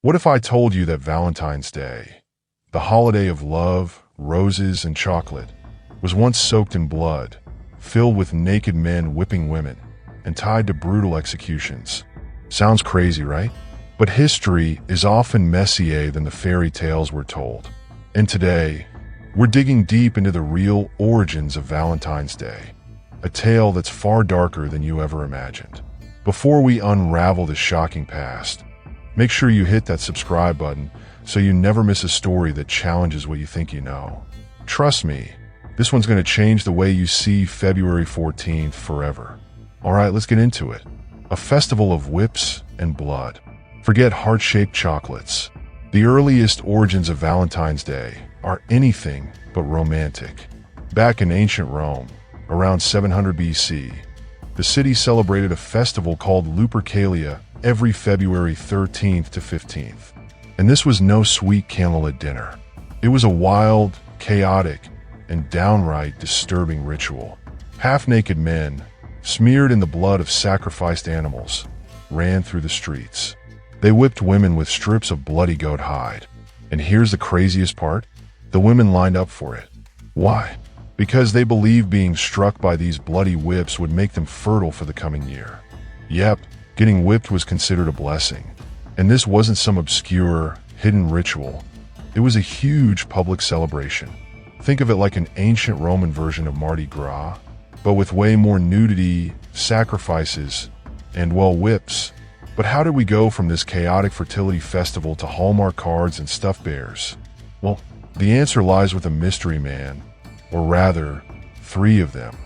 What if I told you that Valentine's Day, the holiday of love, roses, and chocolate, was once soaked in blood, filled with naked men whipping women, and tied to brutal executions? Sounds crazy, right? But history is often messier than the fairy tales we're told. And today, we're digging deep into the real origins of Valentine's Day, a tale that's far darker than you ever imagined. Before we unravel this shocking past, make sure you hit that subscribe button so you never miss a story that challenges what you think you know. Trust me, this one's going to change the way you see February 14th forever. All right, let's get into it. A festival of whips and blood. Forget heart-shaped chocolates. The earliest origins of Valentine's Day are anything but romantic. Back in ancient Rome, around 700 BC, the city celebrated a festival called Lupercalia every February 13th to 15th. And this was no sweet candlelit dinner. It was a wild, chaotic, and downright disturbing ritual. Half-naked men, smeared in the blood of sacrificed animals, ran through the streets. They whipped women with strips of bloody goat hide. And here's the craziest part: the women lined up for it. Why? Because they believed being struck by these bloody whips would make them fertile for the coming year. Yep, getting whipped was considered a blessing. And this wasn't some obscure, hidden ritual. It was a huge public celebration. Think of it like an ancient Roman version of Mardi Gras, but with way more nudity, sacrifices, and, well, whips. But how did we go from this chaotic fertility festival to Hallmark cards and stuffed bears? Well, the answer lies with a mystery man, or rather, 3 of them.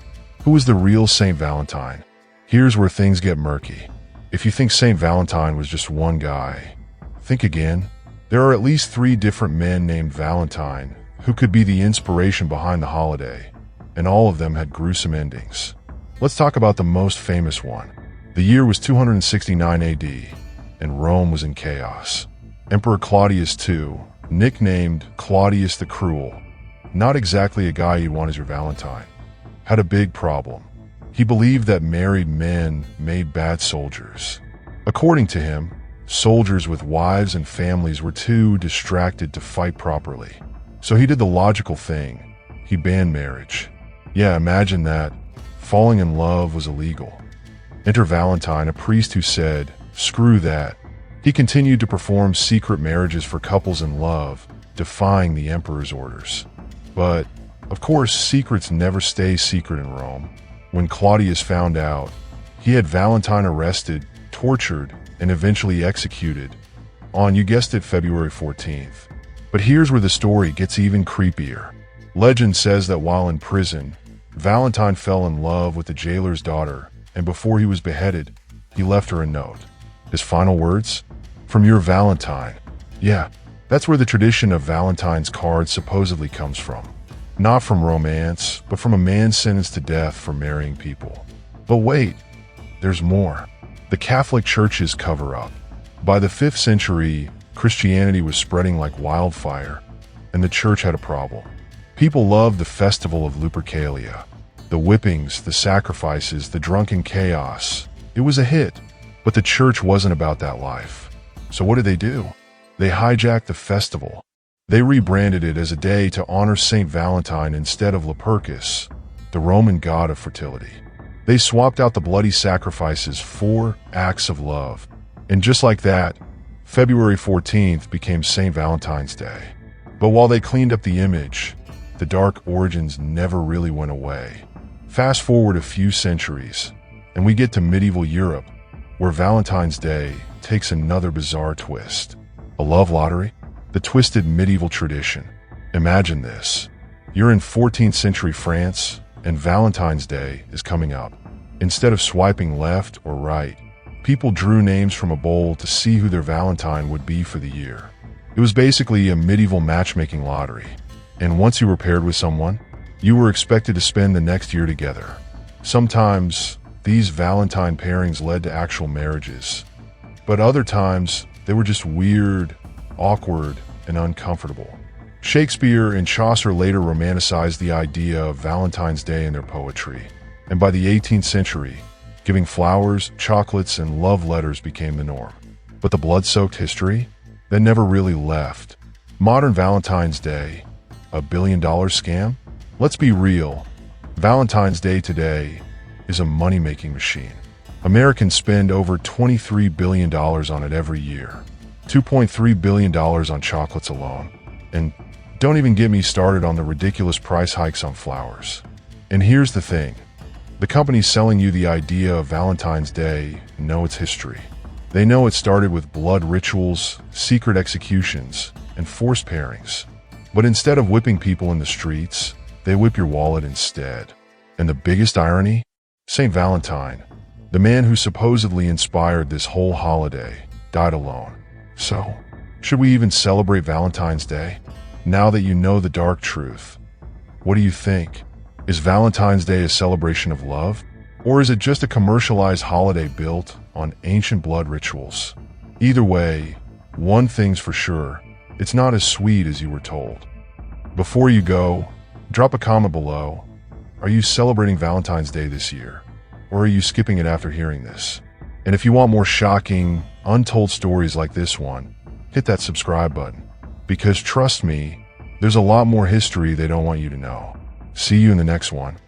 Who was the real Saint Valentine? Here's where things get murky. If you think Saint Valentine was just one guy, think again. There are at least 3 different men named Valentine who could be the inspiration behind the holiday, and all of them had gruesome endings. Let's talk about the most famous one. The year was 269 AD, and Rome was in chaos. Emperor Claudius II, nicknamed Claudius the Cruel, not exactly a guy you'd want as your Valentine, had a big problem. He believed that married men made bad soldiers. According to him, soldiers with wives and families were too distracted to fight properly. So he did the logical thing. He banned marriage. Yeah, imagine that. Falling in love was illegal. Enter Valentine, a priest who said, "Screw that." He continued to perform secret marriages for couples in love, defying the emperor's orders. But, of course, secrets never stay secret in Rome. When Claudius found out, he had Valentine arrested, tortured, and eventually executed on, you guessed it, February 14th. But here's where the story gets even creepier. Legend says that while in prison, Valentine fell in love with the jailer's daughter, and before he was beheaded, he left her a note. His final words? "From your Valentine." Yeah, that's where the tradition of Valentine's cards supposedly comes from. Not from romance, but from a man sentenced to death for marrying people. But wait, there's more. The Catholic Church's cover-up. By the 5th century, Christianity was spreading like wildfire, and the church had a problem. People loved the festival of Lupercalia. The whippings, the sacrifices, the drunken chaos. It was a hit, but the church wasn't about that life. So what did they do? They hijacked the festival. They rebranded it as a day to honor Saint Valentine instead of Lupercus, the Roman god of fertility. They swapped out the bloody sacrifices for acts of love. And just like that, February 14th became Saint Valentine's Day. But while they cleaned up the image, the dark origins never really went away. Fast forward a few centuries, and we get to medieval Europe, where Valentine's Day takes another bizarre twist. A love lottery? The twisted medieval tradition. Imagine this. You're in 14th century France, and Valentine's Day is coming up. Instead of swiping left or right, people drew names from a bowl to see who their Valentine would be for the year. It was basically a medieval matchmaking lottery. And once you were paired with someone, you were expected to spend the next year together. Sometimes, these Valentine pairings led to actual marriages. But other times, they were just weird, awkward, and uncomfortable. Shakespeare and Chaucer later romanticized the idea of Valentine's Day in their poetry. And by the 18th century, giving flowers, chocolates, and love letters became the norm. But the blood-soaked history? that never really left. Modern Valentine's Day, a billion-dollar scam? Let's be real. Valentine's Day today is a money-making machine. Americans spend over $23 billion on it every year. $2.3 billion on chocolates alone. And don't even get me started on the ridiculous price hikes on flowers. And here's the thing. The companies selling you the idea of Valentine's Day know its history. They know it started with blood rituals, secret executions, and forced pairings. But instead of whipping people in the streets, they whip your wallet instead. And the biggest irony? St. Valentine, the man who supposedly inspired this whole holiday, died alone. So, should we even celebrate Valentine's Day? Now that you know the dark truth, what do you think? Is Valentine's Day a celebration of love? Or is it just a commercialized holiday built on ancient blood rituals? Either way, one thing's for sure, it's not as sweet as you were told. Before you go, drop a comment below. Are you celebrating Valentine's Day this year? Or are you skipping it after hearing this? And if you want more shocking, untold stories like this one, hit that subscribe button. Because trust me, there's a lot more history they don't want you to know. See you in the next one.